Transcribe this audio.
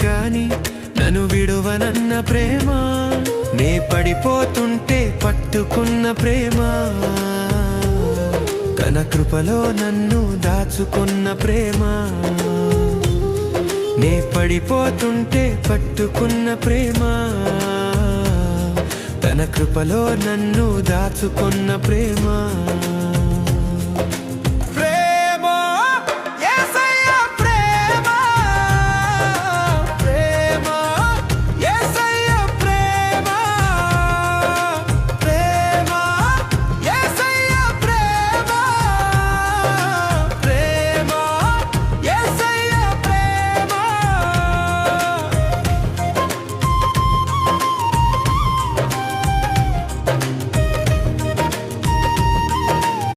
గాని నన్ను విడువనన్న ప్రేమ, నే పడిపోతుంటే పట్టుకున్న ప్రేమ, తన కృపలో నన్ను దాచుకున్న ప్రేమ, నే పడిపోతుంటే పట్టుకున్న ప్రేమ, తన కృపలో నన్ను దాచుకున్న ప్రేమ.